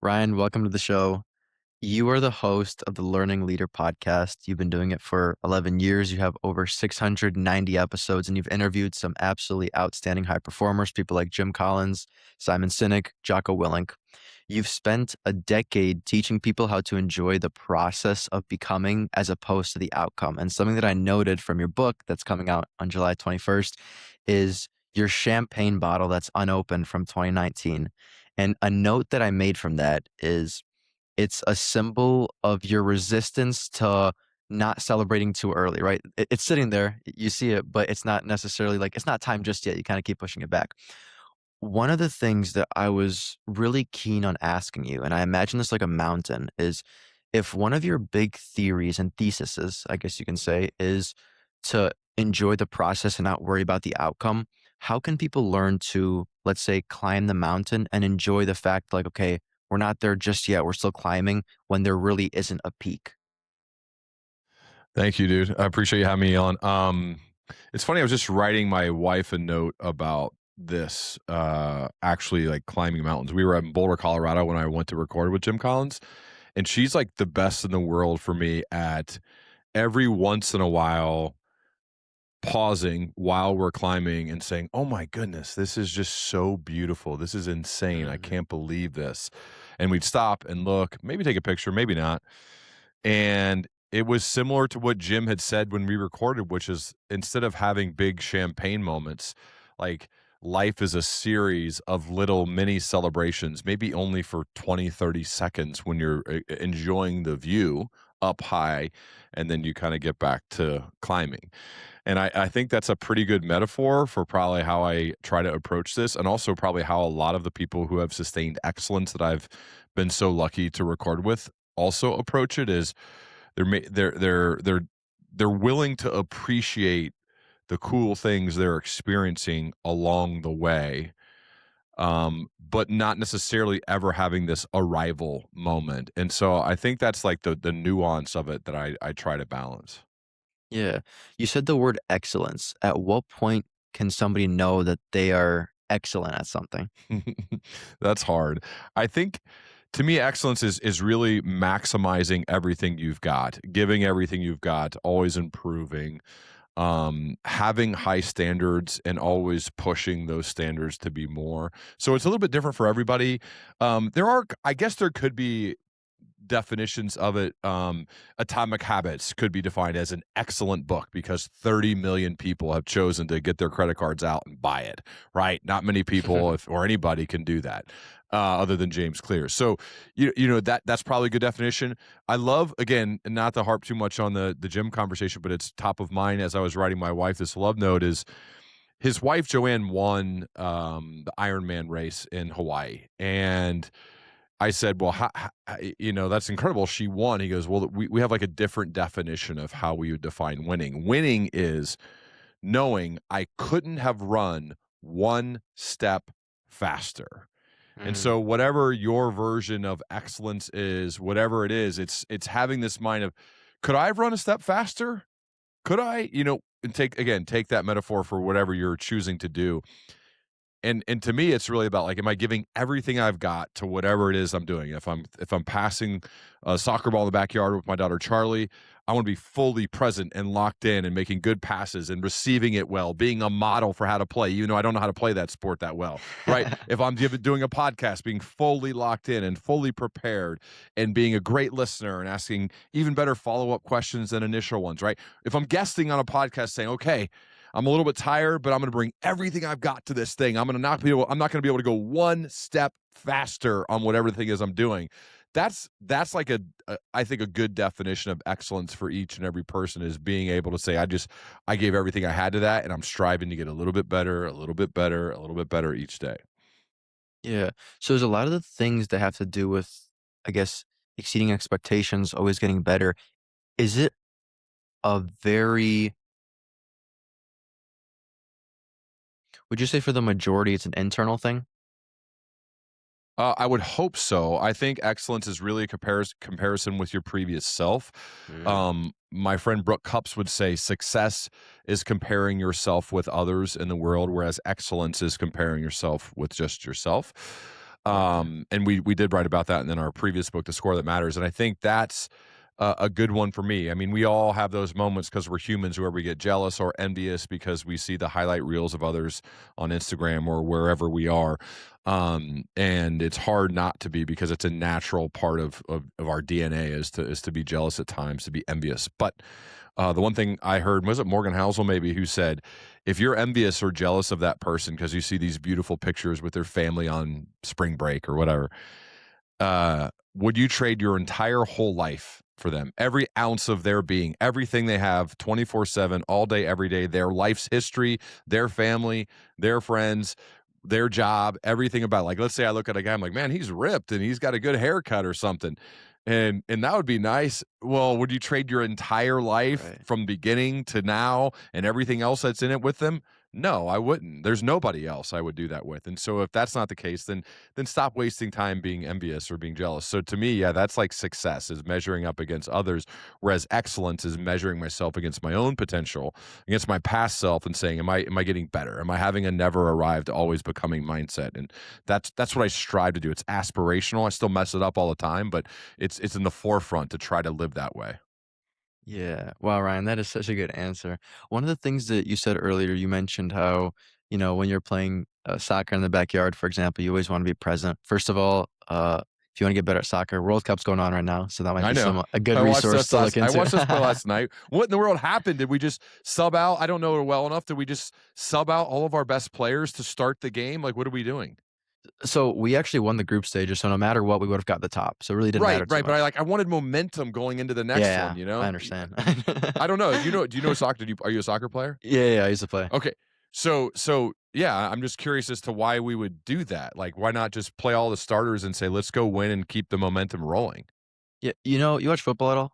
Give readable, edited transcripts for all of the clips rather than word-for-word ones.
Ryan, welcome to the show. You are the host of the Learning Leader podcast. You've been doing it for 11 years. You have over 690 episodes, and you've interviewed some absolutely outstanding high performers, people like Jim Collins, Simon Sinek, Jocko Willink. You've spent a decade teaching people how to enjoy the process of becoming as opposed to the outcome. And something that I noted from your book that's coming out on July 21st is your champagne bottle that's unopened from 2019. And a note that I made from that is it's a symbol of your resistance to not celebrating too early, right? It's sitting there, you see it, but it's not necessarily like it's not time just yet. You kind of keep pushing it back. One of the things that I was really keen on asking you, and I imagine this like a mountain, is if one of your big theories and theses, I guess you can say, is to enjoy the process and not worry about the outcome, how can people learn to, let's say, climb the mountain and enjoy the fact like, okay, we're not there just yet, we're still climbing when there really isn't a peak? Thank you, dude. I appreciate you having me on. It's funny, I was just writing my wife a note about this, actually like climbing mountains. We were in Boulder, Colorado when I went to record with Jim Collins, and she's like the best in the world for me at every once in a while pausing while we're climbing and saying, "Oh my goodness, this is just so beautiful. This is insane. I Mhm. can't believe this." And we'd stop and look, maybe take a picture, maybe not. And it was similar to what Jim had said when we recorded, which is instead of having big champagne moments, like life is a series of little mini celebrations, maybe only for 20, 30 seconds when you're enjoying the view up high, and then you kind of get back to climbing. And I think that's a pretty good metaphor for probably how I try to approach this, and also probably how a lot of the people who have sustained excellence that I've been so lucky to record with also approach it is they're willing to appreciate the cool things they're experiencing along the way, but not necessarily ever having this arrival moment. And so I think that's like the nuance of it that I try to balance. Yeah. You said the word excellence. At what point can somebody know that they are excellent at something? That's hard. I think to me, excellence is really maximizing everything you've got, giving everything you've got, always improving, having high standards and always pushing those standards to be more. So it's a little bit different for everybody. I guess there could be definitions of it. Atomic Habits could be defined as an excellent book because 30 million people have chosen to get their credit cards out and buy it, right? Not many people or anybody can do that, other than James Clear. So, that's probably a good definition. I love, again, and not to harp too much on the gym conversation, but it's top of mind as I was writing my wife this love note is his wife, Joanne, won the Ironman race in Hawaii. And I said, "Well, that's incredible. She won." He goes, "Well, we have like a different definition of how we would define winning. Winning is knowing I couldn't have run one step faster." And Mm, so whatever your version of excellence is, whatever it is, it's having this mind of, could I have run a step faster? Could I, and take that metaphor for whatever you're choosing to do. And to me, it's really about like, am I giving everything I've got to whatever it is I'm doing? If I'm passing a soccer ball in the backyard with my daughter Charlie, I want to be fully present and locked in and making good passes and receiving it well, being a model for how to play, even though I don't know how to play that sport that well, right? If I'm doing a podcast, being fully locked in and fully prepared and being a great listener and asking even better follow-up questions than initial ones, right? If I'm guesting on a podcast saying, okay, I'm a little bit tired, but I'm going to bring everything I've got to this thing. I'm not going to be able to go one step faster on whatever the thing is I'm doing. That's like I think a good definition of excellence for each and every person is being able to say, I gave everything I had to that, and I'm striving to get a little bit better, a little bit better, a little bit better each day. yeah. So there's a lot of the things that have to do with, I guess, exceeding expectations, always getting better. Is it a very, would you say for the majority, it's an internal thing? I would hope so. I think excellence is really a comparison with your previous self. Mm, My friend Brooke Cups would say success is comparing yourself with others in the world, whereas excellence is comparing yourself with just yourself. Okay. And we did write about that in our previous book, The Score That Matters. And I think that's a good one for me. I mean, we all have those moments because we're humans where we get jealous or envious because we see the highlight reels of others on Instagram or wherever we are. And it's hard not to be because it's a natural part of our DNA is to be jealous at times, to be envious. But the one thing I heard, was it Morgan Housel maybe, who said, if you're envious or jealous of that person because you see these beautiful pictures with their family on spring break or whatever, would you trade your entire whole life for them? Every ounce of their being, everything they have 24/7, all day, every day, their life's history, their family, their friends, their job, everything about it. Like, let's say I look at a guy, I'm like, man, he's ripped and he's got a good haircut or something. And that would be nice. Well, would you trade your entire life Right. from beginning to now and everything else that's in it with them? No, I wouldn't. There's nobody else I would do that with. And so if that's not the case, then stop wasting time being envious or being jealous. So to me, yeah, that's like success is measuring up against others, whereas excellence is measuring myself against my own potential, against my past self and saying, am I getting better? Am I having a never arrived, always becoming mindset? And that's what I strive to do. It's aspirational. I still mess it up all the time, but it's in the forefront to try to live that way. Yeah. Wow, Ryan, that is such a good answer. One of the things that you said earlier, you mentioned how, when you're playing soccer in the backyard, for example, you always want to be present. First of all, if you want to get better at soccer, World Cup's going on right now, so that might I be know. a good resource to look I into. watched us play last night. What in the world happened? Did we just sub out? I don't know it well enough. Did we just sub out all of our best players to start the game? Like, what are we doing? So we actually won the group stages, so no matter what, we would have got the top. So it really didn't Right, matter too right. But much. I wanted momentum going into the Yeah, next one, yeah, you I know? understand. I don't know. Do you know soccer? Are you a soccer player? Yeah, yeah, I used to play. Okay. So yeah, I'm just curious as to why we would do that. Like, why not just play all the starters and say, let's go win and keep the momentum rolling? Yeah, you watch football at all?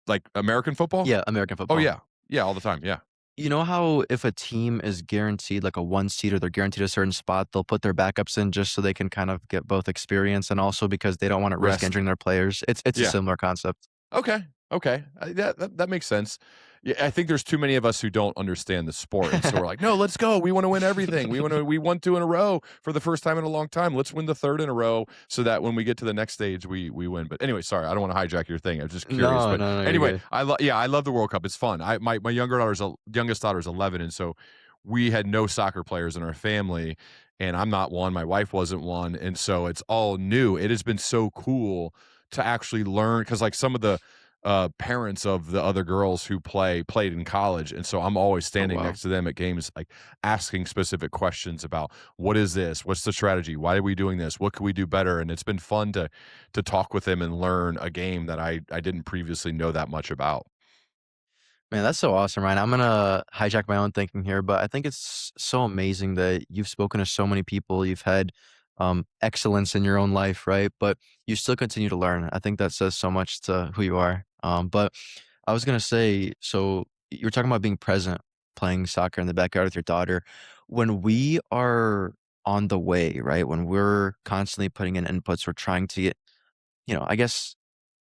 Like American football? Yeah, American Oh football. yeah. Yeah, all the time. Yeah. You know how if a team is guaranteed like a 1 seed or they're guaranteed a certain spot, they'll put their backups in just so they can kind of get both experience and also because they don't wanna risk Rest. injuring their players. It's a Yeah. similar concept. Okay, okay, that makes sense. Yeah, I think there's too many of us who don't understand the sport, and so we're like, "No, let's go. We wanna win everything. We won 2 in a row for the first time in a long time. Let's win the 3rd in a row so that when we get to the next stage, we win." But anyway, sorry, I don't wanna hijack your thing. I was just curious, No, but no, no, you're anyway, good. I love the World Cup. It's fun. My youngest daughter's 11, and so we had no soccer players in our family, and I'm not one, my wife wasn't one, and so it's all new. It has been so cool to actually learn because like some of the parents of the other girls who played in college, and so I'm always Oh, standing wow. next to them at games, like asking specific questions about what is this, what's the strategy, why are we doing this, what could we do better, and it's been fun to talk with them and learn a game that I didn't previously know that much about. Man, that's so awesome, Ryan. I'm gonna hijack my own thinking here, but I think it's so amazing that you've spoken to so many people. You've had excellence in your own life, right? But you still continue to learn. I think that says so much to who you are. But I was gonna say, so you were talking about being present, playing soccer in the backyard with your daughter. When we are on the way, right? When we're constantly putting in inputs, we're trying to get, I guess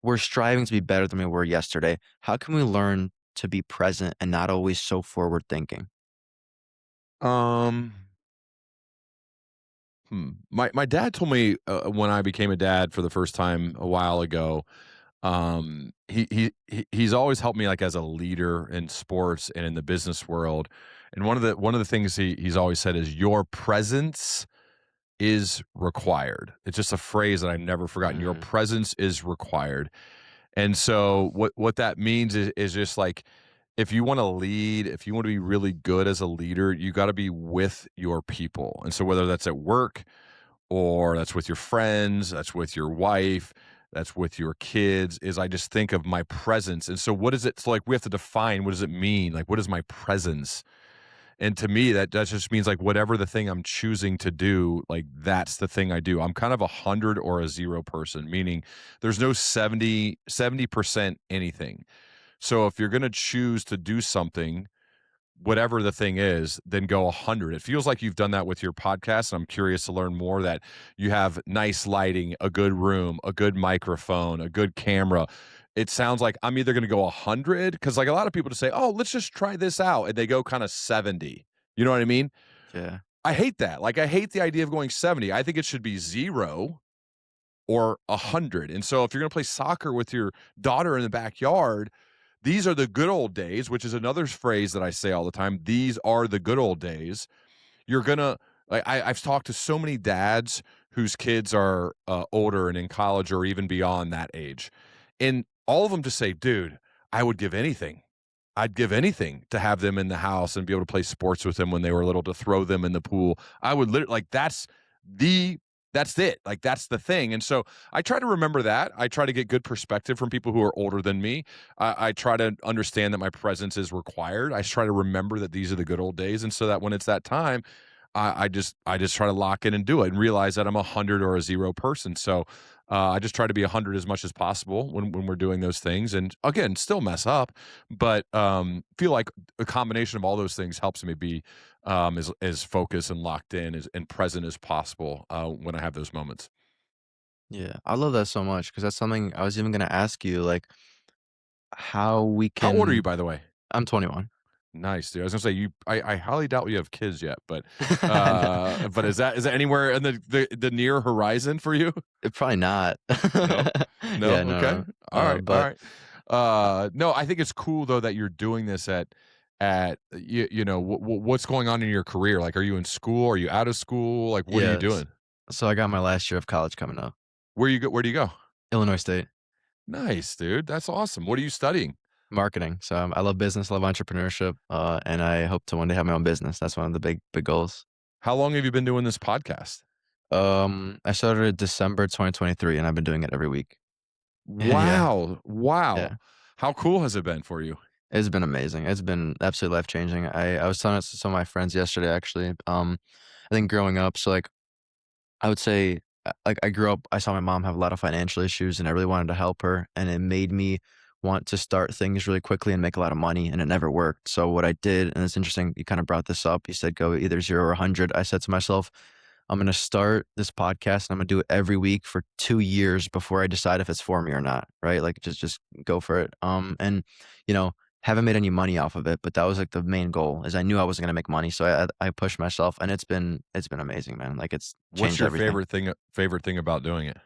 we're striving to be better than we were yesterday. How can we learn to be present and not always so forward thinking? um my dad told me when I became a dad for the first time a while ago. He's always helped me like as a leader in sports and in the business world. And one of the things he's always said is your presence is required. It's just a phrase that I've never forgotten. Your Mm, presence is required. And so what that means is just like if you want to lead, if you want to be really good as a leader, you got to be with your people. And so whether that's at work or that's with your friends, that's with your wife, that's with your kids, is I just think of my presence. And so what is it? So like we have to define what does it mean? Like what is my presence? And to me, that just means like whatever the thing I'm choosing to do, like that's the thing I do. I'm kind of 100 or a 0 person, meaning there's no 70% anything. So if you're going to choose to do something, whatever the thing is, then go 100. It feels like you've done that with your podcast. And I'm curious to learn more that you have nice lighting, a good room, a good microphone, a good camera. It sounds like I'm either going to go 100 because like a lot of people just say, oh, let's just try this out. And they go kind of 70. You know what I mean? yeah. I hate that. Like, I hate the idea of going 70. I think it should be 0 or 100. And so if you're gonna play soccer with your daughter in the backyard, these are the good old days, which is another phrase that I say all the time. These are the good old days. You're gonna like I've talked to so many dads whose kids are older and in college or even beyond that age, and all of them just say, "Dude, I would give anything. I'd give anything to have them in the house and be able to play sports with them when they were little, to throw them in the pool. I would literally like the that's it. Like that's the thing." And so I try to remember that. I try to get good perspective from people who are older than me. I try to understand that my presence is required. I try to remember that these are the good old days, and so that when it's that time, I just try to lock in and do it and realize that I'm 100 or a 0 person. So I just try to be 100 as much as possible when we're doing those things, and again, still mess up, but feel like a combination of all those things helps me be as focused and locked in and present as possible when I have those moments. Yeah, I love that so much because that's something I was even gonna ask you, like, how we How old are you, can. by the way? I'm 21. Nice, dude. I was gonna say you. I highly doubt you have kids yet, but No. is that anywhere in the near horizon for you? Probably not. No? No? Yeah, no, Okay. no. Alright, But alright. No, I think it's cool though that you're doing this at what's going on in your career? Like, are you in school? Are you out of school? Like, what are you yes. doing? So I got my last year of college coming up. Where do you go? Illinois State, Nice, dude. That's awesome. What are you studying? marketing. So, I love business, love entrepreneurship, and I hope to one day have my own business. That's one of the big goals. How long have you been doing this podcast? I started December 2023, and I've been doing it every week. And yeah, Wow. Wow. yeah. How cool has it been for you? It's been amazing. It's been absolutely life changing. I was telling it to some of my friends yesterday, actually. I think growing up, so like I would say, like I grew up, I saw my mom have a lot of financial issues, and I really wanted to help her, and it made me want to start things really quickly and make a lot of money, and it never worked. So what I did, and it's interesting, you kind of brought this up. You said go either 0 or 100. I said to myself, I'm going to start this podcast and I'm going to do it every week for 2 years before I decide if it's for me or not, right? Like just go for it. And you know, haven't made any money off of it, but that was like the main goal is I knew I wasn't going to make money. So I pushed myself and it's been amazing, man. Like it's What's changed your everything. favorite thing about doing it?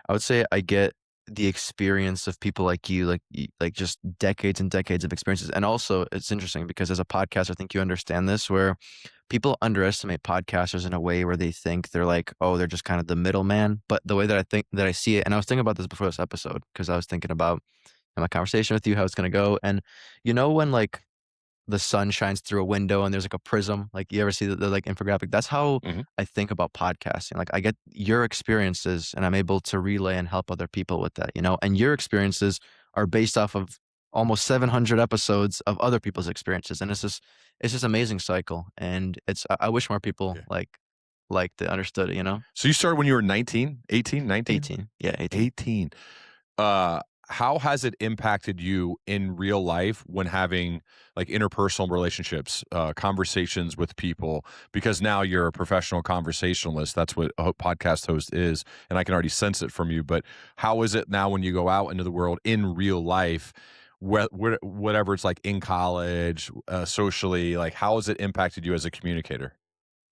I would say I get the experience of people like you, like just decades and decades of experiences. And also, it's interesting because as a podcaster, I think you understand this, where people underestimate podcasters in a way where they think they're like, oh, they're just kind of the middleman. But the way that I think that I see it, and I was thinking about this before this episode because I was thinking about in my conversation with you how it's going to go, and when like the sun shines through a window and there's like a prism. Like you ever see the like infographic? That's how Mhm. I think about podcasting. Like I get your experiences and I'm able to relay and help other people with that. And your experiences are based off of almost 700 episodes of other people's experiences. And it's just amazing cycle. And I wish more people Yeah. like they understood it. So you started when you were 19, 18, 19? 18. Yeah, 18. 18. Uh, how has it impacted you in real life when having like interpersonal relationships, conversations with people? Because now you're a professional conversationalist. That's what a podcast host is, and I can already sense it from you. But how is it now when you go out into the world in real life, whatever it's like in college, socially? Like, how has it impacted you as a communicator?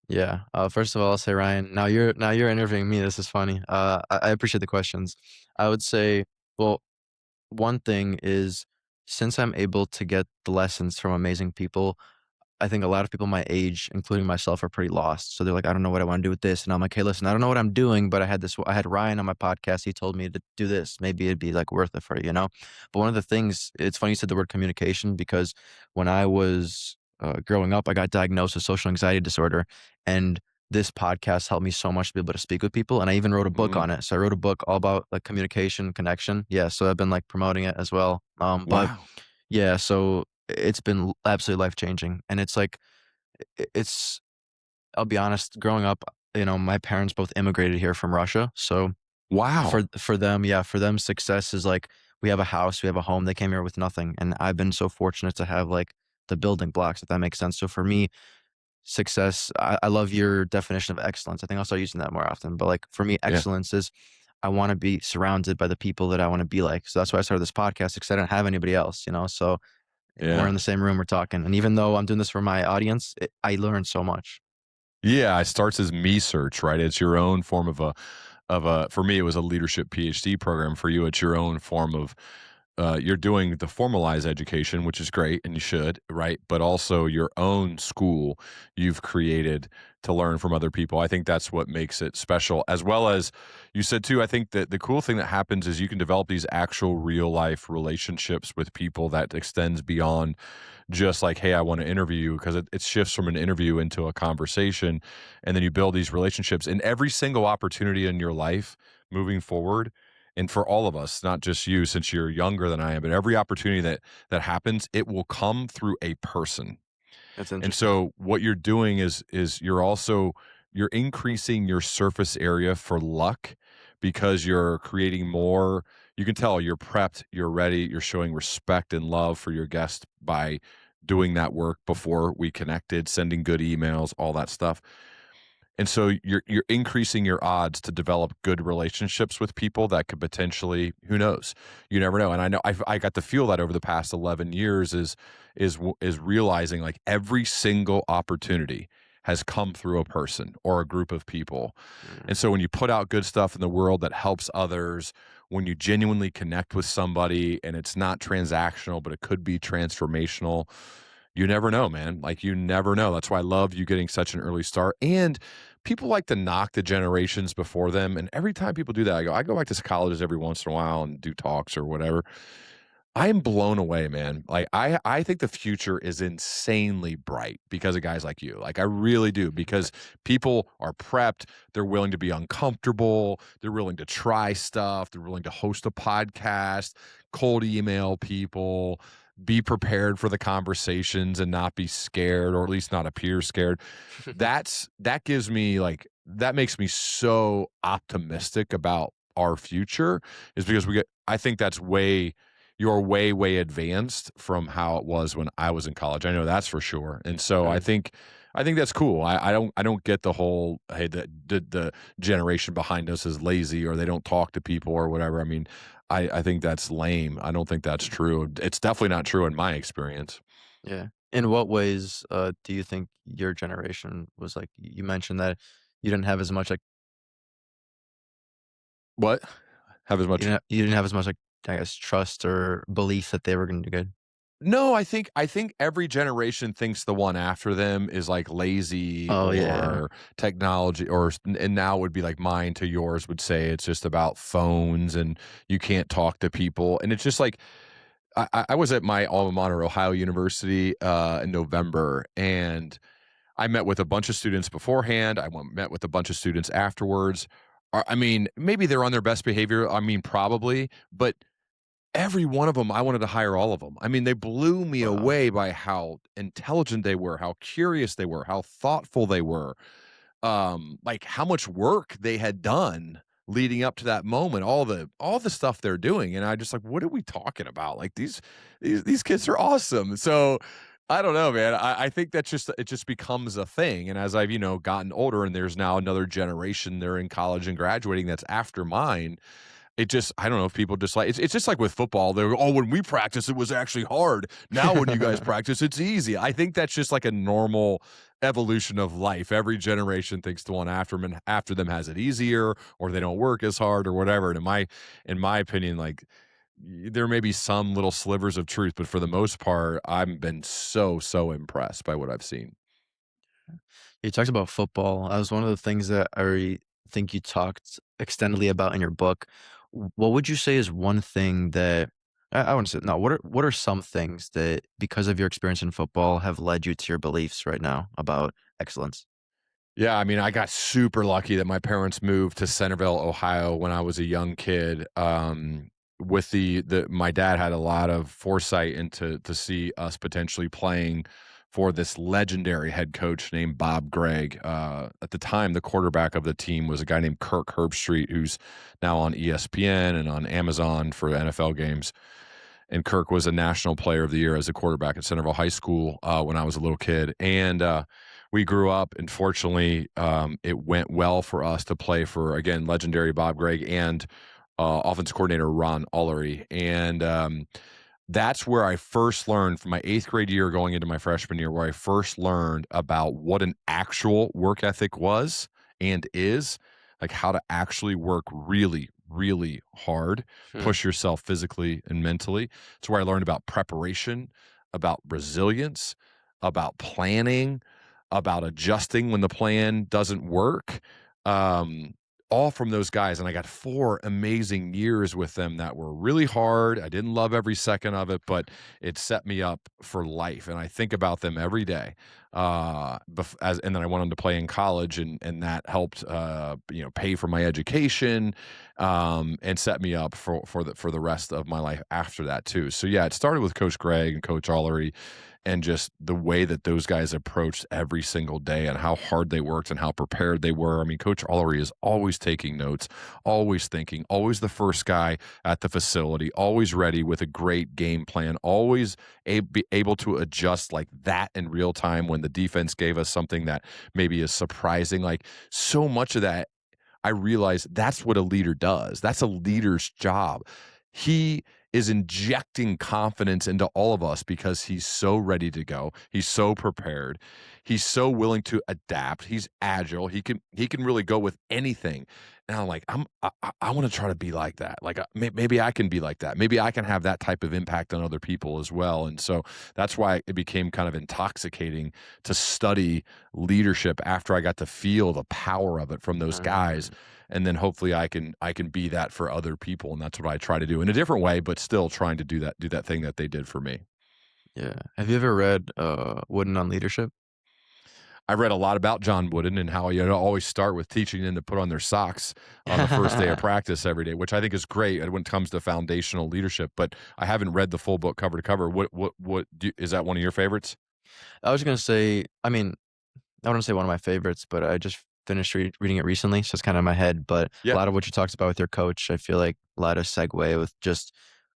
Yeah. First of all, I'll say, Ryan, now you're interviewing me. This is funny. I appreciate the questions. I would say, well, one thing is since I'm able to get the lessons from amazing people, I think a lot of people my age, including myself, are pretty lost. So they're like, I don't know what I want to do with this. And I'm like, hey, listen, I don't know what I'm doing, but I had Ryan on my podcast. He told me to do this. Maybe it'd be like worth it for you. But one of the things, it's funny you said the word communication because when I was growing up, I got diagnosed with social anxiety disorder. And this podcast helped me so much to be able to speak with people. And I even wrote a book Mm, on it. So I wrote a book all about like communication, connection. Yeah. So I've been like promoting it as well. But wow. yeah, so it's been absolutely life changing, and it's like it's. I'll be honest. Growing up, my parents both immigrated here from Russia, so Wow. for them, yeah, for them, success is like we have a house, we have a home. They came here with nothing, and I've been so fortunate to have like the building blocks, if that makes sense. So for me, success. I love your definition of excellence. I think I'll start using that more often. But like for me, Yeah. excellence is I want to be surrounded by the people that I want to be like. So that's why I started this podcast because I didn't have anybody else. So we're Yeah. in the same room, we're talking. And even though I'm doing this for my audience, I learn so much. Yeah, it starts as me search, right? It's your own form of a for me, it was a leadership PhD program. For you, it's your own form of you're doing the formalized education, which is great and you should, right? But also your own school you've created to learn from other people. I think that's what makes it special. As well as you said too, I think that the cool thing that happens is you can develop these actual real life relationships with people that extends beyond just like, hey, I want to interview you, because it shifts from an interview into a conversation. And then you build these relationships in every single opportunity in your life moving forward. And for all of us, not just you, since you're younger than I am, but every opportunity that happens, it will come through a person. That's And interesting. so what you're doing is you're also you're increasing your surface area for luck, because you're creating more. You can tell you're prepped, you're ready, you're showing respect and love for your guest by doing that work before we connected, sending good emails, all that stuff. And so you're increasing your odds to develop good relationships with people that could potentially, who knows, you never know. And I know I got to feel that over the past 11 years is realizing like every single opportunity has come through a person or a group of people. Mm. And so when you put out good stuff in the world that helps others, when you genuinely connect with somebody and it's not transactional, but it could be transformational, you never know, man. Like you never know. That's why I love you getting such an early start. And people like to knock the generations before them. And every time people do that, I go back to colleges every once in a while and do talks or whatever. I am blown away, man. Like I think the future is insanely bright because of guys like you. Like I really do, because Thanks. people are prepped, they're willing to be uncomfortable, they're willing to try stuff, they're willing to host a podcast, cold email people, be prepared for the conversations and not be scared, or at least not appear scared. That gives me like that makes me so optimistic about our future, is because I think that's way you're way, way advanced from how it was when I was in college. I know that's for sure. And so Good. I think that's cool. I don't get the whole, hey, the generation behind us is lazy or they don't talk to people or whatever. I mean, I think that's lame. I don't think that's true. It's definitely not true in my experience. Yeah. In what ways, do you think your generation was like? You mentioned that you didn't have as much like What? Have as much. you didn't have as much like, I guess, trust or belief that they were gonna do good. No, I think every generation thinks the one after them is like lazy Oh, yeah. or technology, and now would be like mine to yours would say it's just about phones and you can't talk to people. And it's just like I was at my alma mater, Ohio University, in November, and I met with a bunch of students beforehand. Met with a bunch of students afterwards. I mean, maybe they're on their best behavior. I mean, probably, but every one of them, I wanted to hire all of them. I mean, they blew me Wow. away by how intelligent they were, how curious they were, how thoughtful they were, like how much work they had done leading up to that moment, all the stuff they're doing. And I just like, what are we talking about? Like these kids are awesome. So I don't know, man. I think that's just it just becomes a thing. And as I've, gotten older and there's now another generation, they're in college and graduating that's after mine, it just I don't know if people just like it's just like with football. They're, "Oh, when we practice, it was actually hard. Now when you guys practice, it's easy." I think that's just like a normal evolution of life. Every generation thinks the one after them has it easier, or they don't work as hard, or whatever. And in my opinion, like there may be some little slivers of truth, but for the most part, I've been so impressed by what I've seen. You talked about football. That was one of the things that think you talked extendedly about in your book. What would you say is one thing that I wouldn't say no, what are some things that because of your experience in football have led you to your beliefs right now about excellence? Yeah, I mean, I got super lucky that my parents moved to Centerville, Ohio when I was a young kid. With the my dad had a lot of foresight into to see us potentially playing for this legendary head coach named Bob Gregg. At the time, the quarterback of the team was a guy named Kirk Herbstreit, who's now on ESPN and on Amazon for NFL games. And Kirk was a National Player of the Year as a quarterback at Centerville High School when I was a little kid. And we grew up, and fortunately, it went well for us to play for, again, legendary Bob Gregg and offense coordinator Ron Ullery. And that's where I first learned from my 8th grade year going into my freshman year, where I first learned about what an actual work ethic was and is, like how to actually work really, really hard, Hmm. push yourself physically and mentally. It's where I learned about preparation, about resilience, about planning, about adjusting when the plan doesn't work. Um, all from those guys, and I got 4 amazing years with them that were really hard. I didn't love every second of it, but it set me up for life, and I think about them every day. And then I went on to play in college, and that helped, pay for my education, and set me up for the rest of my life after that too. So yeah, it started with Coach Greg and Coach Allery, and just the way that those guys approached every single day and how hard they worked and how prepared they were. I mean, Coach Allery is always taking notes, always thinking, always the first guy at the facility, always ready with a great game plan, always be able to adjust like that in real time when the defense gave us something that maybe is surprising. Like so much of that, I realize that's what a leader does. That's a leader's job. He is injecting confidence into all of us because he's so ready to go. He's so prepared. He's so willing to adapt. He's agile. He can really go with anything. And I'm like, I want to try to be like that. Like maybe I can be like that. Maybe I can have that type of impact on other people as well. And so that's why it became kind of intoxicating to study leadership after I got to feel the power of it from those guys, Mm, and then hopefully I can be that for other people, and that's what I try to do in a different way, but still trying to do that thing that they did for me. yeah. Have you ever read Wooden on Leadership? I read a lot about John Wooden and how you always start with teaching them to put on their socks on the first day of practice every day, which I think is great when it comes to foundational leadership. But I haven't read the full book cover to cover. Is that one of your favorites? I was gonna say, I mean, I wouldn't say one of my favorites, but I just finished reading it recently, so it's kind of in my head. But a Yeah, lot of what you talked about with your coach, I feel like a lot of segue with just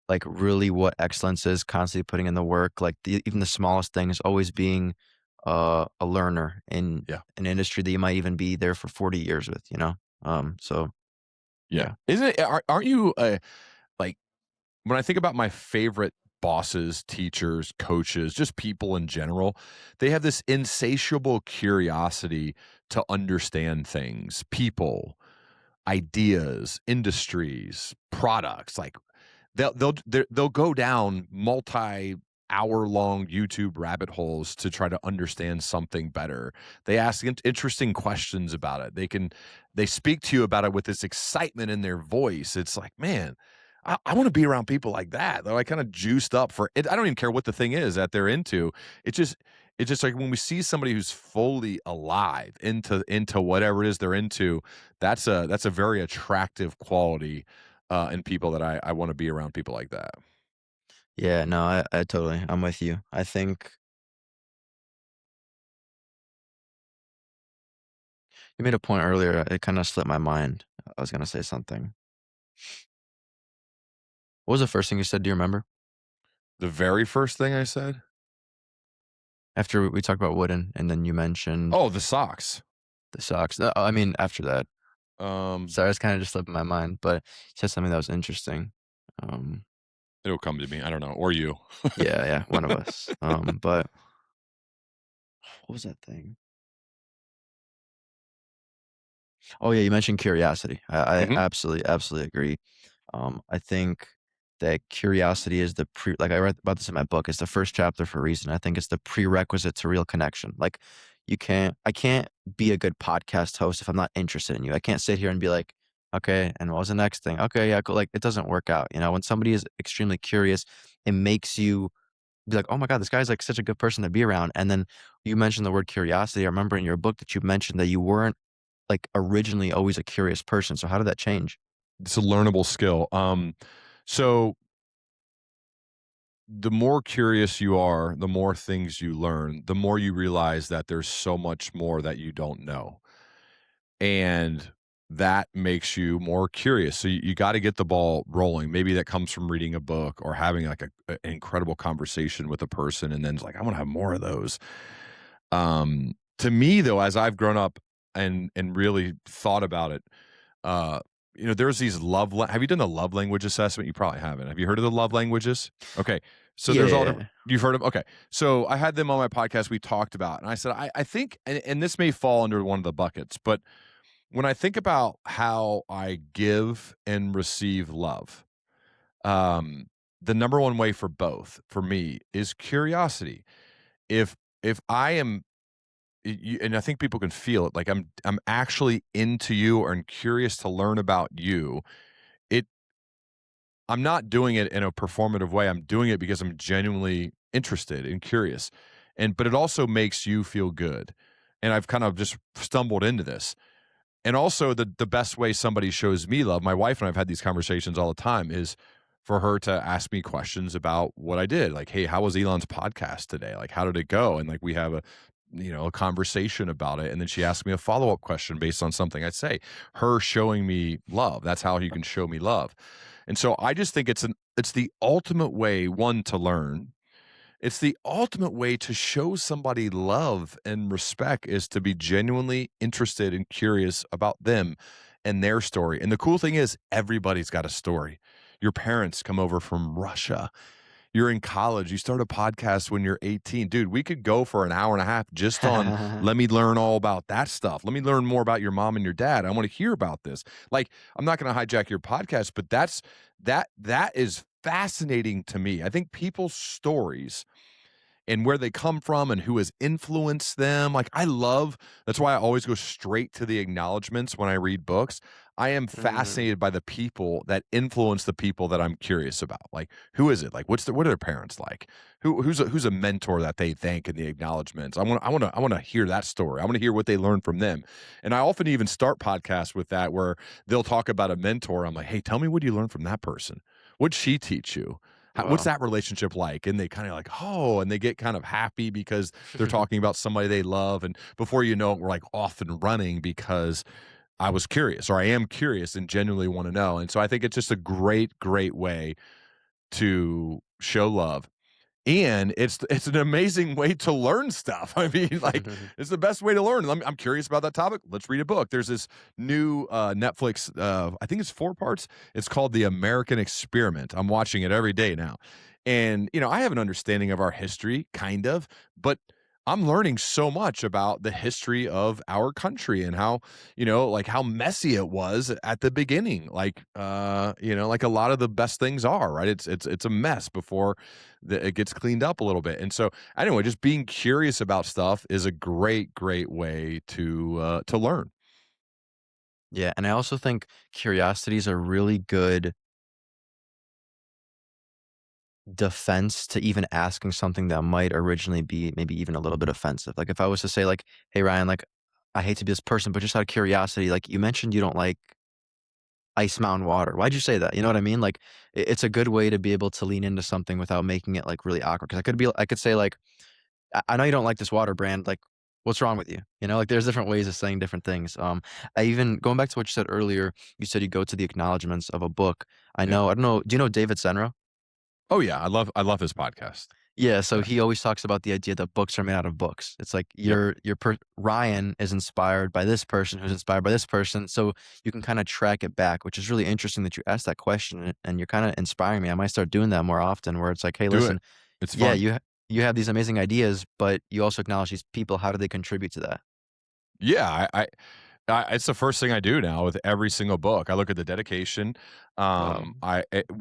like really what excellence is, constantly putting in the work, like even the smallest thing is always being a learner in yeah, an industry that you might even be there for 40 years with, you know? So yeah. yeah. Isn't it? Aren't you like when I think about my favorite bosses, teachers, coaches, just people in general, they have this insatiable curiosity to understand things, people, ideas, industries, products. Like they'll go down multi-hour long YouTube rabbit holes to try to understand something better. They ask interesting questions about it. They speak to you about it with this excitement in their voice. It's like, man, I want to be around people like that. They're like kind of juiced up for it. I don't even care what the thing is that they're into. It just it's just like when we see somebody who's fully alive into whatever it is they're into, that's a very attractive quality in people that I want to be around people like that. Yeah, no, I totally, I'm with you. I think you made a point earlier. It kind of slipped my mind. I was going to say something. What was the first thing you said? Do you remember? The very first thing I said? After we talked about wooden, and then you mentioned Oh, the socks. the socks. I mean, after that. Um, Sorry, it's kinda just slipped my mind, but you said something that was interesting. Um, It'll come to me. I don't know, or you. yeah, yeah, one of us. But what was that thing? Oh, yeah, you mentioned curiosity. I Mhm. absolutely, absolutely agree. I think that curiosity is like I read about this in my book, it's the first chapter for a reason. I think it's the prerequisite to real connection. Like, I can't be a good podcast host if I'm not interested in you. I can't sit here and be like, "Okay, and what was the next thing? Okay, yeah, cool." Like, it doesn't work out, you know? When somebody is extremely curious, it makes you be like, "Oh my god, this guy's, like, such a good person to be around." And then you mentioned the word curiosity. I remember in your book that you mentioned that you weren't, like, originally always a curious person. So how did that change? It's a learnable skill. So the more curious you are, the more things you learn, the more you realize that there's so much more that you don't know. And that makes you more curious. So you got to get the ball rolling. Maybe that comes from reading a book or having like an incredible conversation with a person, and then it's like I want to have more of those. To me, though, as I've grown up and really thought about it, uh, there's these have you done the love language assessment? You probably haven't. Have you heard of the love languages? Okay, So Yeah, there's all yeah, different. yeah. You've heard of, okay. So I had them on my podcast. We talked about, and I said, I think, and this may fall under one of the buckets, but when I think about how I give and receive love, um, the number one way for both for me is curiosity. If I am, and I think people can feel it, like I'm actually into you or I'm curious to learn about you. It I'm not doing it in a performative way. I'm doing it because I'm genuinely interested and curious. But it also makes you feel good. And I've kind of just stumbled into this. And also the best way somebody shows me love, my wife and I've had these conversations all the time, is for her to ask me questions about what I did. Like, hey, how was Elon's podcast today? Like, how did it go? And like we have a conversation about it. And then she asked me a follow-up question based on something I say. Her showing me love. That's how you can show me love. And so I just think it's the ultimate way, one, to learn. It's the ultimate way to show somebody love and respect, is to be genuinely interested and curious about them and their story. And the cool thing is, everybody's got a story. Your parents come over from Russia. You're in college. You start a podcast when you're 18. Dude, we could go for an hour and a half just on, let me learn all about that stuff. Let me learn more about your mom and your dad. I want to hear about this. Like, I'm not going to hijack your podcast, but that is fascinating to me. I think people's stories and where they come from and who has influenced them. Like, that's why I always go straight to the acknowledgments when I read books. I am Mm, fascinated by the people that influence the people that I'm curious about. Like, who is it? Like, what are their parents like? Who's a mentor that they thank in the acknowledgments? I want to hear that story. I want to hear what they learned from them. And I often even start podcasts with that, where they'll talk about a mentor. I'm like, hey, tell me what you learned from that person. What'd she teach you? What's wow. that relationship like? And they kind of like, oh, and they get kind of happy because they're talking about somebody they love. And before you know it, we're like off and running because I was curious, or I am curious and genuinely want to know. And so I think it's just a great, great way to show love, and it's an amazing way to learn stuff. I mean, like, it's the best way to learn. I'm curious about that topic. Let's read a book. There's this new Netflix, I think it's 4 parts. It's called The American Experiment. I'm watching it every day now. And, I have an understanding of our history, kind of, but I'm learning so much about the history of our country and how, like how messy it was at the beginning. Like a lot of the best things are, right? It's a mess before it gets cleaned up a little bit. And so, anyway, just being curious about stuff is a great, great way to learn. Yeah, and I also think curiosity is a really good defense to even asking something that might originally be maybe even a little bit offensive. Like if I was to say like, "Hey Ryan, like I hate to be this person, but just out of curiosity, like you mentioned you don't like Ice Mountain water. Why'd you say that?" You know what I mean? Like it's a good way to be able to lean into something without making it like really awkward. Cause I could say like, I know you don't like this water brand. Like, what's wrong with you? You know, like there's different ways of saying different things. I even going back to what you said earlier, you said you go to the acknowledgments of a book. Yeah. I don't know. Do you know David Senra? Oh yeah, I love his podcast. Yeah, so Yeah. he always talks about the idea that books are made out of books. It's like Yep. Ryan is inspired by this person who's inspired by this person, so you can kinda track it back, which is really interesting that you asked that question, and you're kinda inspiring me. I might start doing that more often where it's like, "Hey, Do it. listen, It's yeah, fun. you have these amazing ideas, but you also acknowledge these people. How do they contribute to that?" Yeah, it's the first thing I do now with every single book. I look at the dedication. Wow.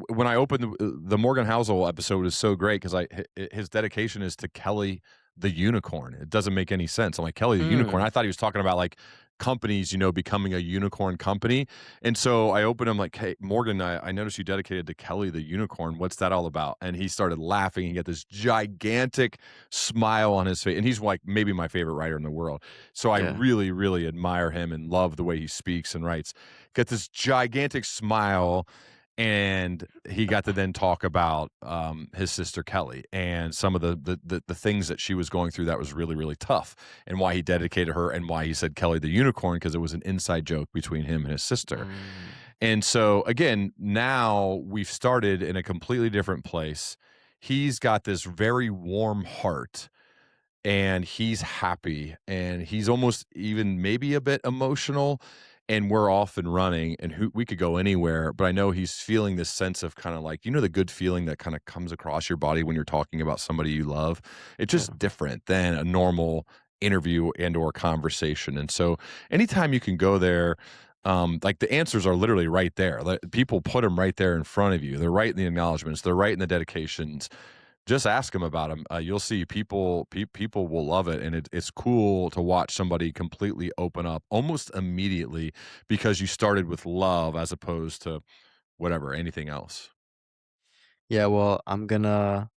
When I opened the Morgan Housel episode is so great because his dedication is to Kelly the unicorn. It doesn't make any sense. I'm like, Kelly the unicorn. Hmm, I thought he was talking about like companies, becoming a unicorn company. And so I opened him like, hey, Morgan, I noticed you dedicated to Kelly the unicorn. What's that all about? And he started laughing. He got this gigantic smile on his face. And he's like maybe my favorite writer in the world. So I yeah. really, really admire him and love the way he speaks and writes. Got this gigantic smile, and he got to then talk about his sister Kelly and some of the things that she was going through that was really, really tough, and why he dedicated her, and why he said Kelly the unicorn, because it was an inside joke between him and his sister. Mm, And so again, now we've started in a completely different place. He's got this very warm heart, and he's happy, and he's almost even maybe a bit emotional, and we're off and running, and who we could go anywhere, but I know he's feeling this sense of kinda like, the good feeling that kinda comes across your body when you're talking about somebody you love? It's Yeah. just different than a normal interview and or conversation, and so anytime you can go there, like, the answers are literally right there, like, people put them right there in front of you. They're right in the acknowledgments, they're right in the dedications. Just ask them about them. You'll see people will love it, and it's cool to watch somebody completely open up almost immediately because you started with love as opposed to whatever, anything else. Yeah, well, I'm gonna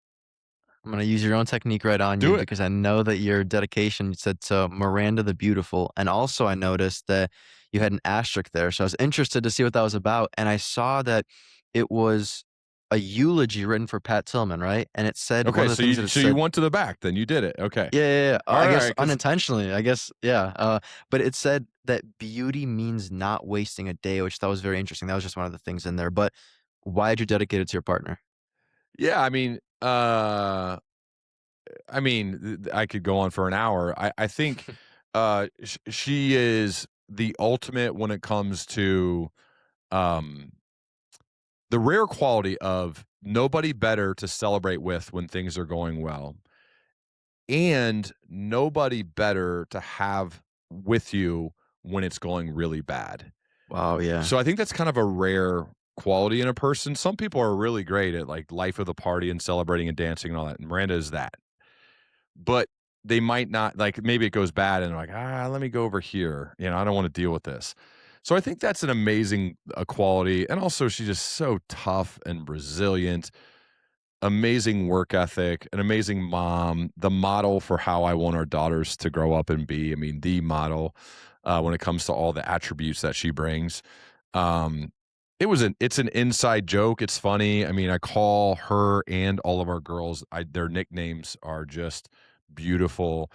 use your own technique right on you Do it. because I know that your dedication, you said to Miranda the Beautiful, and also I noticed that you had an asterisk there, so I was interested to see what that was about, and I saw that it was a eulogy written for Pat Tillman, right? And it said one Okay, of the so things that you it so you said. went to the back, then you did it. Okay. Yeah, yeah, yeah. All I guess right, because unintentionally, I guess, yeah, but it said that beauty means not wasting a day, which that was very interesting. That was just one of the things in there, but why did you dedicate it to your partner? yeah, I could go on for an hour. I think she is the ultimate when it comes to um the rare quality of nobody better to celebrate with when things are going well, and nobody better to have with you when it's going really bad. Wow, yeah. So I think that's kind of a rare quality in a person. Some people are really great at like life of the party and celebrating and dancing and all that. And Miranda is that. But they might not like maybe it goes bad and they're like, let me go over here. I don't want to deal with this. So I think that's an amazing quality. And also she's just so tough and resilient, amazing work ethic, an amazing mom, the model for how I want our daughters to grow up and be. I mean, the model when it comes to all the attributes that she brings. Um, it's an inside joke. It's funny. I mean, I call her and all of our girls. Their nicknames are just beautiful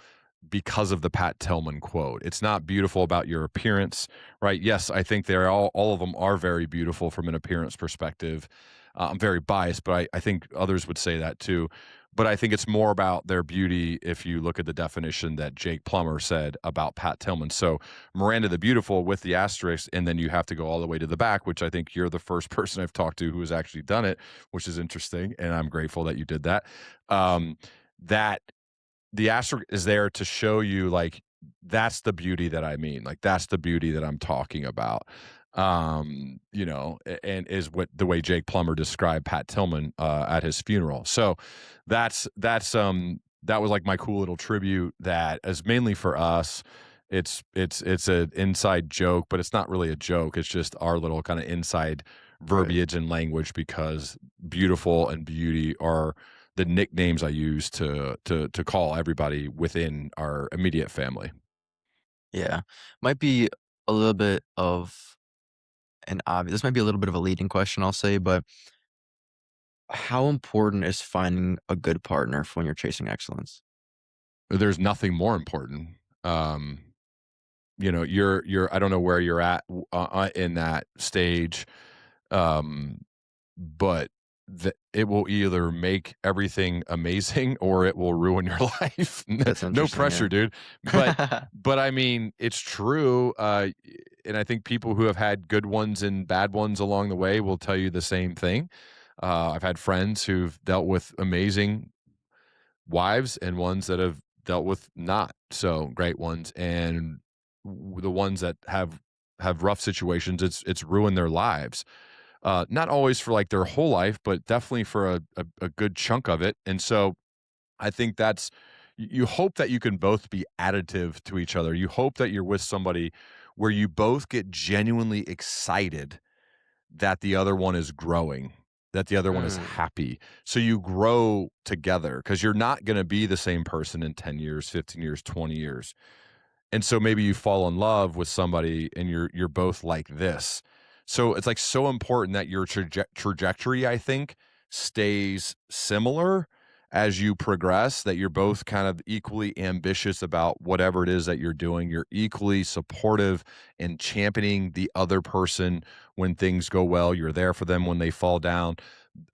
because of the Pat Tillman quote. It's not beautiful about your appearance, right? Yes, I think they're all of them are very beautiful from an appearance perspective. I'm very biased, but I think others would say that too. But I think it's more about their beauty if you look at the definition that Jake Plummer said about Pat Tillman. So Miranda the Beautiful with the asterisk, and then you have to go all the way to the back, which I think you're the first person I've talked to who has actually done it, which is interesting, and I'm grateful that you did that. That the asterisk is there to show you like that's the beauty that I mean. Like that's the beauty that I'm talking about. And is what the way Jake Plummer described Pat Tillman at his funeral. So that was like my cool little tribute that is mainly for us. It's an inside joke, but it's not really a joke. It's just our little kind of inside Right. verbiage and language because beautiful and beauty are the nicknames I use to call everybody within our immediate family. Yeah. Might be a little bit of an obvious this might be a little bit of a leading question, I'll say, but how important is finding a good partner for when you're chasing excellence? There's nothing more important. Um, you're I don't know where you're at in that stage, um, but it will either make everything amazing or it will ruin your life. That's No interesting, pressure, yeah. dude. But I mean, it's true. And I think people who have had good ones and bad ones along the way will tell you the same thing. I've had friends who've dealt with amazing wives and ones that have dealt with not so great ones, and the ones that have rough situations, it's ruined their lives. Not always for like their whole life, but definitely for a good chunk of it. And so I think you hope that you can both be additive to each other. You hope that you're with somebody where you both get genuinely excited that the other one is growing, that the other one is Mm, happy. So you grow together because you're not going to be the same person in 10 years, 15 years, 20 years. And so maybe you fall in love with somebody and you're both like this. So it's like so important that your trajectory, I think, stays similar as you progress, that you're both kind of equally ambitious about whatever it is that you're doing. You're equally supportive and championing the other person when things go well. You're there for them when they fall down.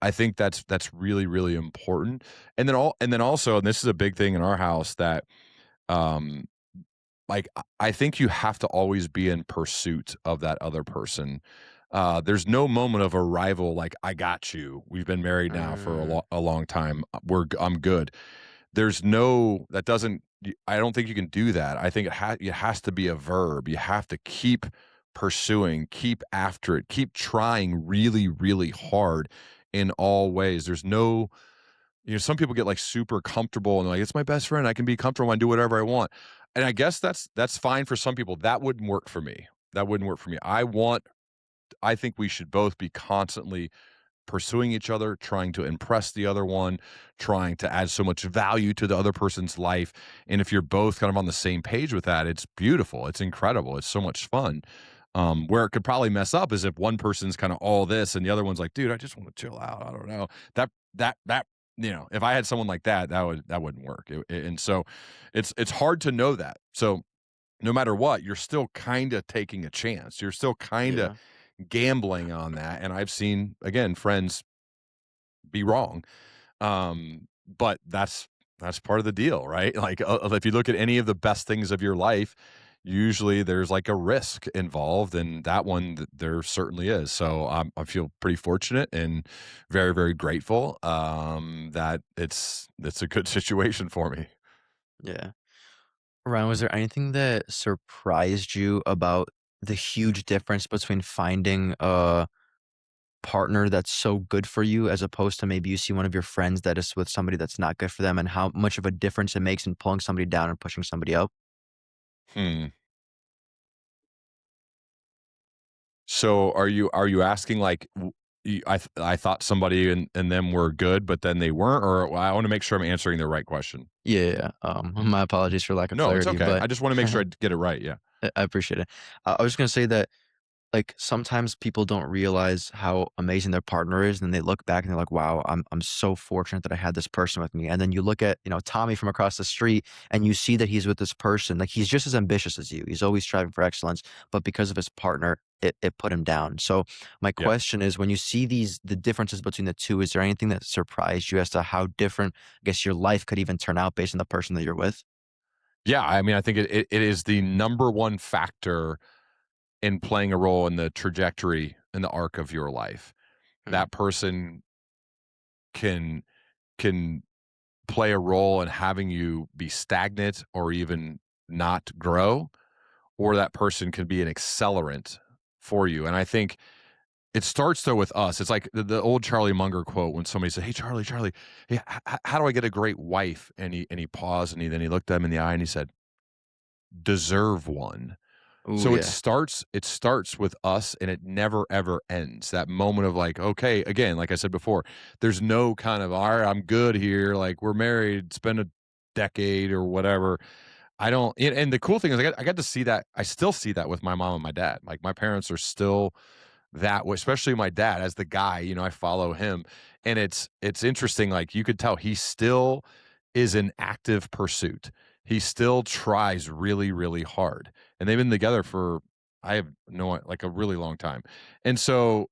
I think that's really, really important. And then also, and this is a big thing in our house that um like, I think you have to always be in pursuit of that other person. There's no moment of arrival like, "I got you. We've been married now for Mm, a long time. I'm good." There's no that doesn't I don't think you can do that. I think it has to be a verb. You have to keep pursuing, keep after it, keep trying really, really hard in all ways. There's no some people get, like, super comfortable and they're like, "It's my best friend. I can be comfortable and do whatever I want." And I guess that's fine for some people. That wouldn't work for me. That wouldn't work for me. I think we should both be constantly pursuing each other, trying to impress the other one, trying to add so much value to the other person's life. And if you're both kind of on the same page with that, it's beautiful. It's incredible. It's so much fun. Where it could probably mess up is if one person's kind of all this and the other one's like, dude, I just want to chill out. I don't know. That if I had someone like that, that wouldn't work. And so it's hard to know that. So no matter what, you're still kind of taking a chance. You're still kind of yeah, gambling on that. And I've seen, again, friends be wrong. But that's part of the deal, right? Like, if you look at any of the best things of your life, usually there's like a risk involved, and that one there certainly is. So I feel pretty fortunate and very, very grateful that it's a good situation for me. yeah. Ryan, was there anything that surprised you about the huge difference between finding a partner that's so good for you as opposed to maybe you see one of your friends that is with somebody that's not good for them and how much of a difference it makes in pulling somebody down and pushing somebody up? Hmm. So are you asking like I thought somebody and them were good, but then they weren't, or I want to make sure I'm answering the right question. Yeah, yeah, yeah. My apologies for lack of No, it's clarity, okay. but I just want to make sure I get it right. Yeah. I appreciate it. I was gonna say that like sometimes people don't realize how amazing their partner is, and they look back and they're like, "Wow, I'm so fortunate that I had this person with me." And then you look at Tommy from across the street, and you see that he's with this person. Like he's just as ambitious as you. He's always striving for excellence, but because of his partner, it put him down. So my Yeah. question is, when you see the differences between the two, is there anything that surprised you as to how different, I guess, your life could even turn out based on the person that you're with? Yeah. I mean, I think it is the number one factor in playing a role in the trajectory and the arc of your life. Mm, That person can can play a role in having you be stagnant or even not grow, or that person can be an accelerant for you. And I think it starts though with us. It's like the old Charlie Munger quote when somebody said, "Hey Charlie, Charlie, hey, how do I get a great wife?" And he paused and then he looked them in the eye and he said, "Deserve one." ooh, So yeah. it starts with us and it never ever ends. That moment of like, okay, again, like I said before, there's no kind of, all right, I'm good here. Like we're married, it's been a decade or whatever. I don't, and the cool thing is I got to see that. I still see that with my mom and my dad. Like my parents are still that way, especially my dad as the guy, I follow him. And it's interesting, like you could tell he still is in active pursuit. He still tries really, really hard. And they've been together for I have no like a really long time. And so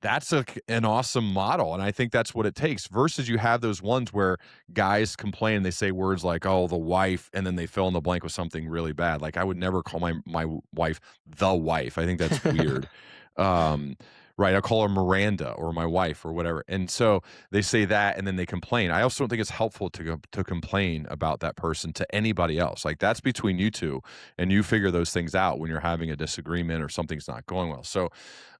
that's an awesome model, and I think that's what it takes versus you have those ones where guys complain, they say words like, "Oh, the wife," and then they fill in the blank with something really bad. Like, I would never call my wife "the wife." I think that's weird. Um, right, I'll call her Miranda or my wife or whatever, and so they say that, and then they complain. I also don't think it's helpful to complain about that person to anybody else. Like, that's between you 2, and you figure those things out when you're having a disagreement or something's not going well. So,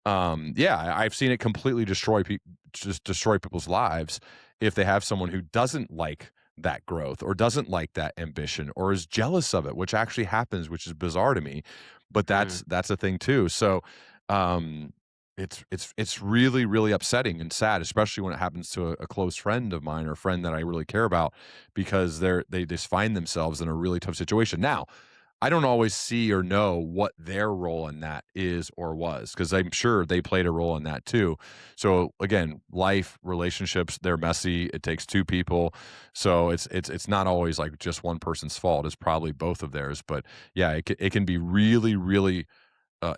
yeah, I've seen it completely just destroy people's lives if they have someone who doesn't like that growth or doesn't like that ambition or is jealous of it, which actually happens, which is bizarre to me, but Mm. that's a thing too. So, um, it's really really upsetting and sad, especially when it happens to a close friend of mine or a friend that I really care about, because they just find themselves in a really tough situation. Now, I don't always see or know what their role in that is or was, because I'm sure they played a role in that too. So again, life, relationships, they're messy. It takes two people. So it's not always like just one person's fault. It's probably both of theirs. But yeah, it can be really, really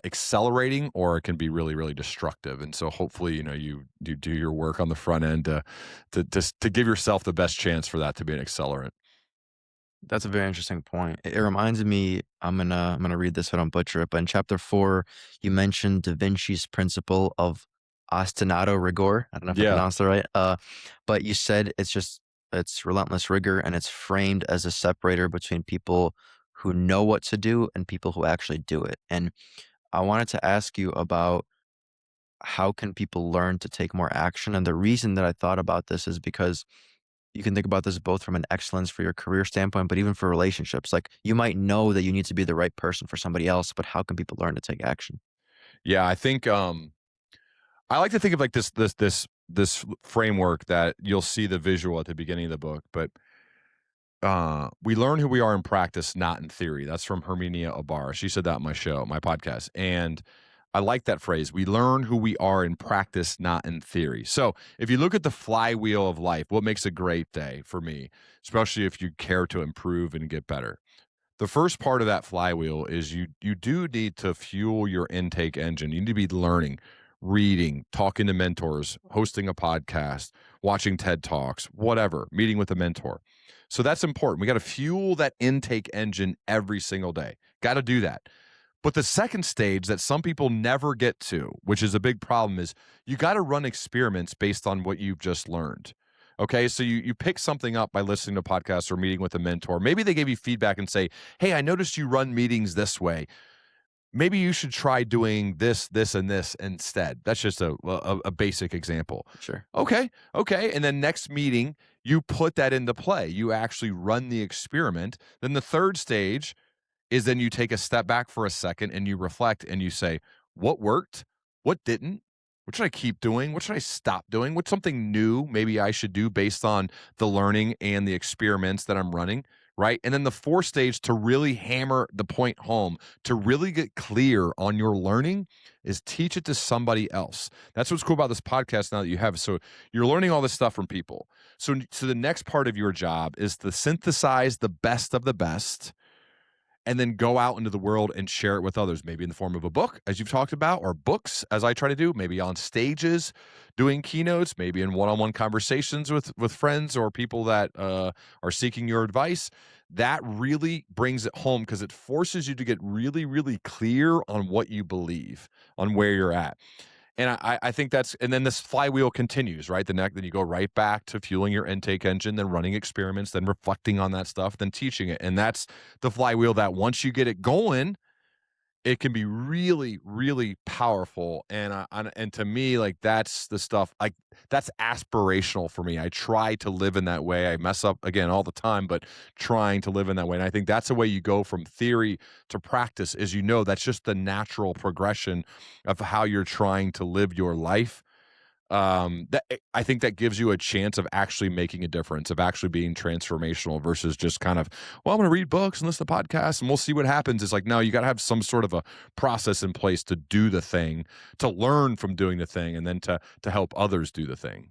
accelerating, or it can be really, really destructive. And so hopefully, you do your work on the front end to give yourself the best chance for that to be an accelerant. That's a very interesting point. It reminds me, I'm gonna read this so I don't butcher it, but in chapter 4, you mentioned Da Vinci's principle of ostinato rigor. I don't know if I Yeah. pronounced it right. But you said it's relentless rigor and it's framed as a separator between people who know what to do and people who actually do it. And I wanted to ask you about how can people learn to take more action? And the reason that I thought about this is because you can think about this both from an excellence for your career standpoint, but even for relationships. Like you might know that you need to be the right person for somebody else, but how can people learn to take action? Yeah, I think I like to think of like this framework that you'll see the visual at the beginning of the book, but we learn who we are in practice, not in theory. That's from Herminia Ibarra. She said that on my show, my podcast. And I like that phrase. We learn who we are in practice, not in theory. So if you look at the flywheel of life, what makes a great day for me, especially if you care to improve and get better? The first part of that flywheel is you do need to fuel your intake engine. You need to be learning, reading, talking to mentors, hosting a podcast, watching TED Talks, whatever, meeting with a mentor. So that's important. We got to fuel that intake engine every single day. Got to do that. But the second stage that some people never get to, which is a big problem, is you got to run experiments based on what you've just learned. Okay, so you pick something up by listening to podcasts or meeting with a mentor. Maybe they gave you feedback and say, "Hey, I noticed you run meetings this way. Maybe you should try doing this, this, and this instead." That's just a basic example. Sure. Okay, okay, and then next meeting you put that into play. You actually run the experiment. Then the third stage is then you take a step back for a second and you reflect and you say, what worked? What didn't? What should I keep doing? What should I stop doing? What's something new maybe I should do based on the learning and the experiments that I'm running? Right. And then the fourth stage to really hammer the point home, to really get clear on your learning is teach it to somebody else. That's what's cool about this podcast now that you have. So you're learning all this stuff from people. So the next part of your job is to synthesize the best of the best and then go out into the world and share it with others, maybe in the form of a book, as you've talked about, or books, as I try to do, maybe on stages doing keynotes, maybe in one-on-one conversations with friends or people that are seeking your advice. That really brings it home because it forces you to get really, really clear on what you believe, on where you're at. And I think that's and then this flywheel continues, right? Then you go right back to fueling your intake engine, then running experiments, then reflecting on that stuff, then teaching it. And that's the flywheel that once you get it going, it can be really, really powerful. And to me, like that's the stuff like that's aspirational for me. I try to live in that way. I mess up again all the time, but trying to live in that way. And I think that's the way you go from theory to practice is that's just the natural progression of how you're trying to live your life. I think that gives you a chance of actually making a difference, of actually being transformational versus just kind of, well, I'm going to read books and listen to podcasts and we'll see what happens. It's like, no, you got to have some sort of a process in place to do the thing, to learn from doing the thing, and then to help others do the thing.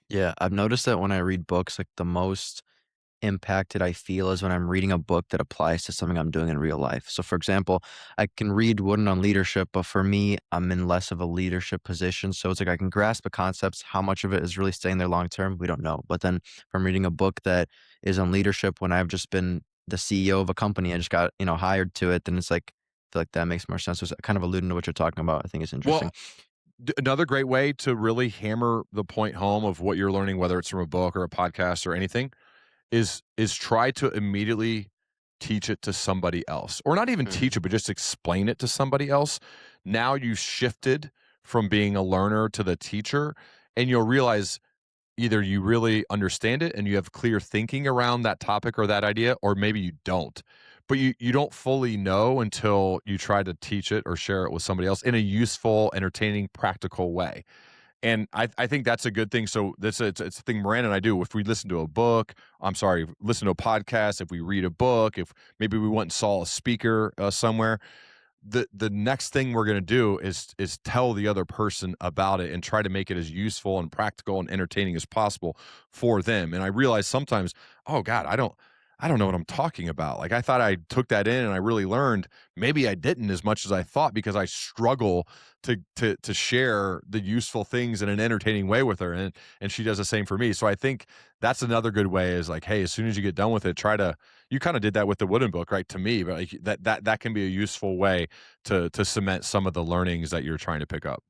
Yeah, I've noticed that when I read books, like the most impacted I feel is when I'm reading a book that applies to something I'm doing in real life. So, for example, I can read one on leadership, but for me, I'm in less of a leadership position. So it's like I can grasp the concepts. How much of it is really staying there long term? We don't know. But then if I'm reading a book that is on leadership when I've just been the CEO of a company, I just got, hired to it, then it's like, I feel like that makes more sense. So it's kind of alluding to what you're talking about. I think it's Well, interesting. another great way to really hammer the point home of what you're learning, whether it's from a book or a podcast or anything, is try to immediately teach it to somebody else, or not even Mm, teach it, but just explain it to somebody else. Now you've shifted from being a learner to the teacher, and you'll realize either you really understand it and you have clear thinking around that topic or that idea, or maybe you don't. But you don't fully know until you try to teach it or share it with somebody else in a useful, entertaining, practical way. And I think that's a good thing. So it's a thing Miranda and I do. If we listen to a book, I'm sorry, listen to a podcast, if we read a book, if maybe we went and saw a speaker somewhere, the next thing we're going to do is tell the other person about it and try to make it as useful and practical and entertaining as possible for them. And I realize sometimes, oh God, I don't know what I'm talking about. Like I thought I took that in and I really learned. Maybe I didn't as much as I thought because I struggle to share the useful things in an entertaining way with her, and she does the same for me. So I think that's another good way is like, hey, as soon as you get done with it, try to you kind of did that with the wooden book, right? To me, but like that can be a useful way to cement some of the learnings that you're trying to pick up.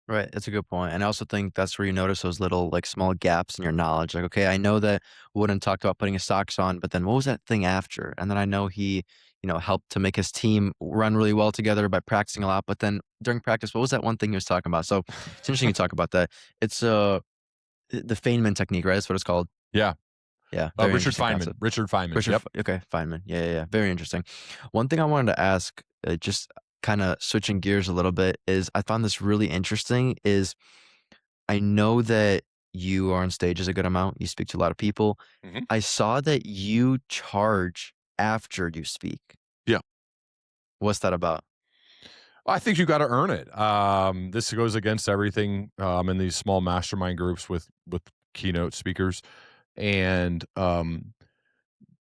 Right, that's a good point, and I also think that's where you notice those little, like, small gaps in your knowledge, like, "Okay, I know that Wooden talked about putting his socks on, but then what was that thing after?" And then I know he, helped to make his team run really well together by practicing a lot, but then during practice, what was that one thing he was talking about? So, it's interesting you talk about that. It's, the Feynman technique, right? That's what it's called? Yeah. Yeah, very Richard interesting Feynman. concept. Richard Feynman. Richard Yep. F okay, Feynman. Yeah, yeah, yeah, very interesting. One thing I wanted to ask, just kinda switching gears a little bit, is I found this really interesting, is I know that you are on stages a good amount, you speak to a lot of people. Mhm. I saw that you charge after you speak. Yeah. What's that about? I think you gotta earn it. This goes against everything, in these small mastermind groups with keynote speakers, and,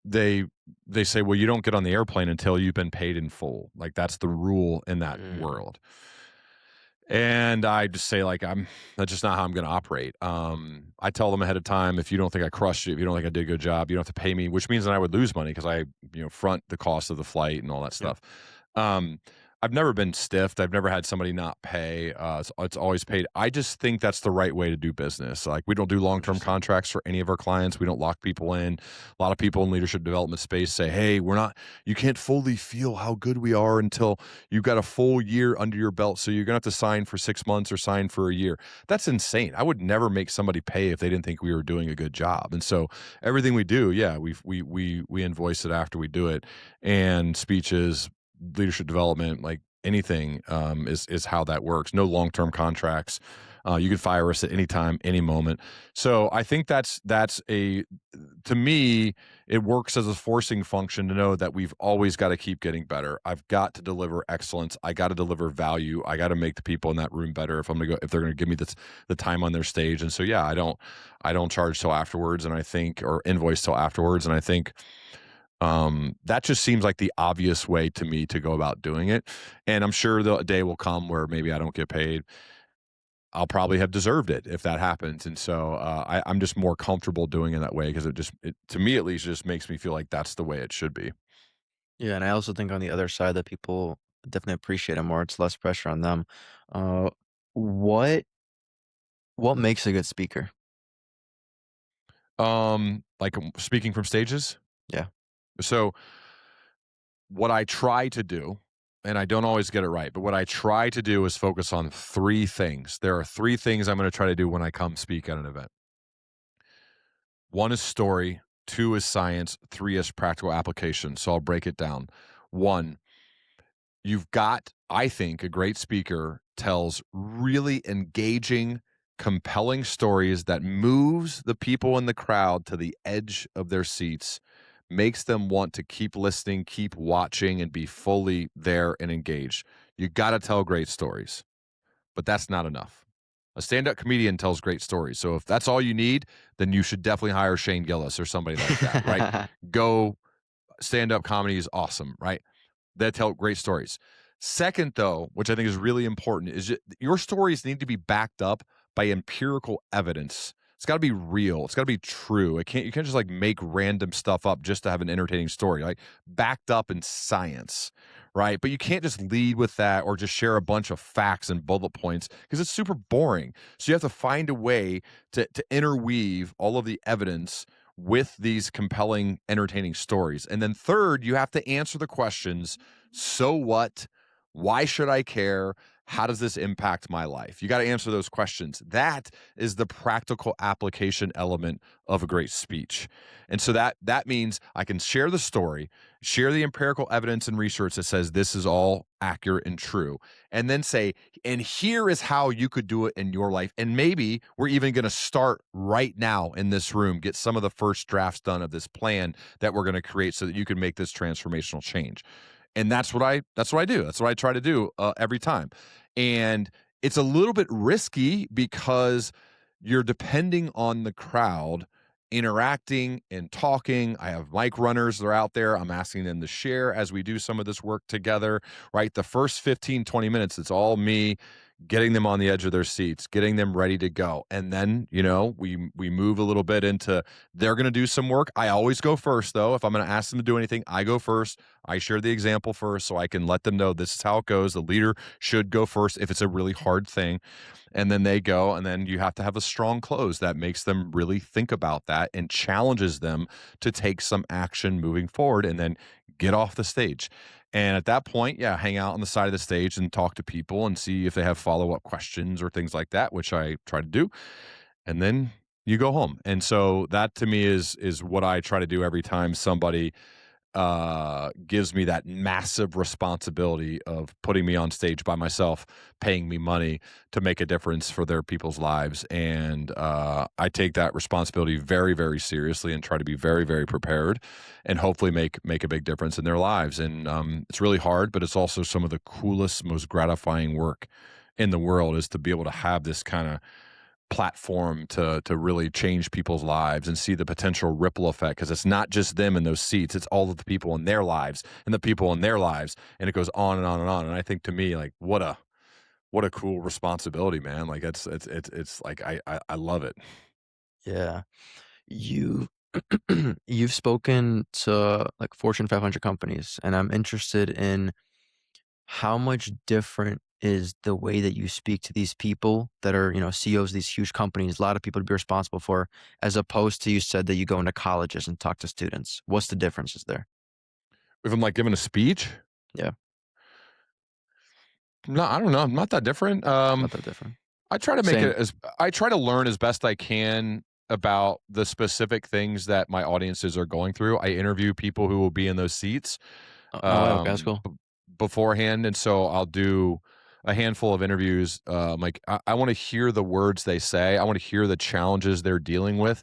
they they say, "Well, you don't get on the airplane until you've been paid in full." Like, that's the rule in that Mm, world. And I just say, like, that's just not how I'm gonna operate. I tell them ahead of time, if you don't think I crushed it, if you don't think I did a good job, you don't have to pay me, which means that I would lose money because front the cost of the flight and all that yep, stuff. Um, I've never been stiffed. I've never had somebody not pay. It's always paid. I just think that's the right way to do business. Like we don't do long-term interesting. contracts for any of our clients. We don't lock people in. A lot of people in leadership development space say, "Hey, we're not. You can't fully feel how good we are until you've got a full year under your belt. So you're gonna have to sign for 6 months or sign for a year." That's insane. I would never make somebody pay if they didn't think we were doing a good job. And so everything we do, yeah, we invoice it after we do it, and speeches, leadership development, like anything, is how that works. No long term contracts. You can fire us at any time, any moment. So I think that's a to me it works as a forcing function to know that we've always got to keep getting better. I've got to deliver excellence. I got to deliver value. I got to make the people in that room better if they're going to give me the time on their stage. And so yeah, I don't charge till afterwards, and I think or invoice till afterwards, and I think that just seems like the obvious way to me to go about doing it. And I'm sure the day will come where maybe I don't get paid. I'll probably have deserved it if that happens. And so I'm just more comfortable doing it that way because to me at least, it just makes me feel like that's the way it should be. Yeah, and I also think on the other side that people definitely appreciate it more, it's less pressure on them. Uh, what what makes a good speaker? Like speaking from stages. Yeah. So what I try to do, and I don't always get it right, but what I try to do is focus on three things. There are three things I'm going to try to do when I come speak at an event. One is story, two is science, three is practical application. So I'll break it down. One, you've got, I think, a great speaker tells really engaging, compelling stories that moves the people in the crowd to the edge of their seats, makes them want to keep listening, keep watching, and be fully there and engaged. You got to tell great stories, but that's not enough. A stand-up comedian tells great stories. So if that's all you need, then you should definitely hire Shane Gillis or somebody like that, right? Go stand-up comedy is awesome, right? They tell great stories. Second, though, which I think is really important, is your stories need to be backed up by empirical evidence. It's got to be real. It's got to be true. You can't just like make random stuff up just to have an entertaining story. Like backed up in science, right? But you can't just lead with that or just share a bunch of facts and bullet points because it's super boring. So you have to find a way to interweave all of the evidence with these compelling, entertaining stories. And then third, you have to answer the questions, so what? Why should I care? How does this impact my life? You got to answer those questions. That is the practical application element of a great speech. And so that means I can share the story, share the empirical evidence and research that says this is all accurate and true, and then say, and here is how you could do it in your life. And maybe we're even going to start right now in this room, get some of the first drafts done of this plan that we're going to create so that you can make this transformational change. And that's what I do. That's what I try to do every time. And it's a little bit risky because you're depending on the crowd interacting and talking. I have mic runners that are out there. I'm asking them to share as we do some of this work together, right? The first 15, 20 minutes, it's all me getting them on the edge of their seats, getting them ready to go. And then, we move a little bit into they're going to do some work. I always go first though. If I'm going to ask them to do anything, I go first. I share the example first so I can let them know this is how it goes. The leader should go first if it's a really hard thing, and then they go, and then you have to have a strong close that makes them really think about that and challenges them to take some action moving forward, and then get off the stage. And at that point, yeah, hang out on the side of the stage and talk to people and see if they have follow-up questions or things like that, which I try to do, and then you go home. And so that to me is what I try to do every time somebody gives me that massive responsibility of putting me on stage by myself, paying me money to make a difference for their people's lives. And I take that responsibility very, very seriously and try to be very, very prepared and hopefully make a big difference in their lives. And it's really hard, but it's also some of the coolest, most gratifying work in the world is to be able to have this kind of platform to really change people's lives and see the potential ripple effect, because it's not just them in those seats, it's all of the people in their lives and the people in their lives, and it goes on and on and on. And I think to me, like, what a cool responsibility, man. Like it's like I love it. Yeah. You you've spoken to like Fortune 500 companies, and I'm interested in how much different is the way that you speak to these people that are, CEOs of these huge companies, a lot of people to be responsible for, as opposed to you said that you go into colleges and talk to students. What's the differences there? If I'm like giving a speech, Yeah, no, I don't know, not that different. not that different. I try to make Same. it as I try to learn as best I can about the specific things that my audiences are going through. I interview people who will be in those seats Oh, no way. Okay, that's cool. beforehand, and so I'll do a handful of interviews. Like I want to hear the words they say. I want to hear the challenges they're dealing with.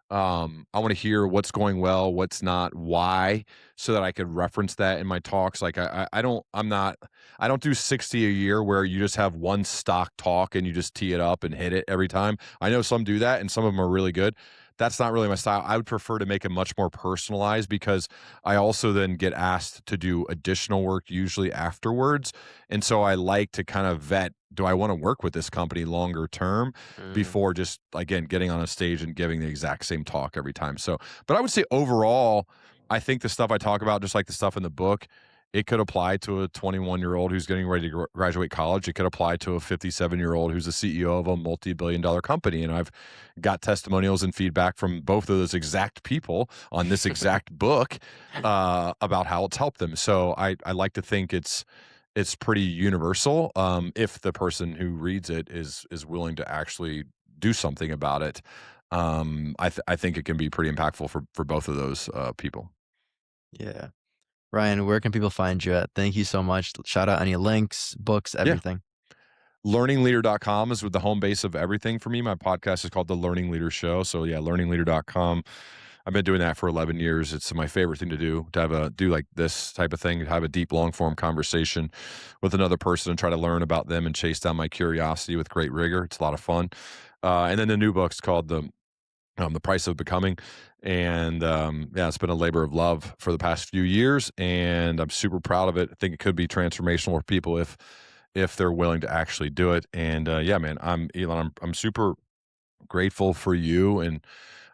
I want to hear what's going well, what's not, why, so that I could reference that in my talks. Like I don't do 60 a year where you just have one stock talk and you just tee it up and hit it every time. I know some do that and some of them are really good. That's not really my style. I would prefer to make it much more personalized, because I also then get asked to do additional work usually afterwards. And so I like to kind of vet, do I want to work with this company longer term Mm, before just, again, getting on a stage and giving the exact same talk every time. So, but I would say overall, I think the stuff I talk about, just like the stuff in the book, it could apply to a 21-year-old who's getting ready to graduate college. It could apply to a 57-year-old who's a CEO of a multi-billion-dollar company. And I've got testimonials and feedback from both of those exact people on this exact book about how it's helped them. So I like to think it's pretty universal, if the person who reads it is willing to actually do something about it. I think it can be pretty impactful for both of those people. yeah. Ryan, where can people find you at? Thank you so much. Shout out any links, books, Yeah. everything. Learningleader.com is with the home base of everything for me. My podcast is called The Learning Leader Show. So yeah, learningleader.com. I've been doing that for 11 years. It's my favorite thing to do, to do like this type of thing, have a deep, long form conversation with another person and try to learn about them and chase down my curiosity with great rigor. It's a lot of fun. And then the new book's called The Price of Becoming. And yeah, it's been a labor of love for the past few years, and I'm super proud of it. I think it could be transformational for people if they're willing to actually do it. And yeah, man, I'm Elon. I'm super grateful for you, and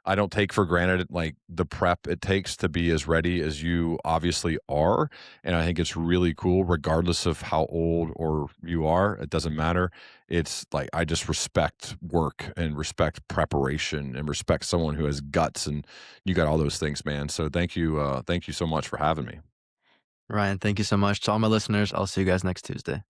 I don't take for granted like the prep it takes to be as ready as you obviously are. And I think it's really cool, regardless of how old or you are. It doesn't matter. It's like I just respect work and respect preparation and respect someone who has guts, and you got all those things, man. So thank you so much for having me. Ryan, thank you so much. To all my listeners, I'll see you guys next Tuesday.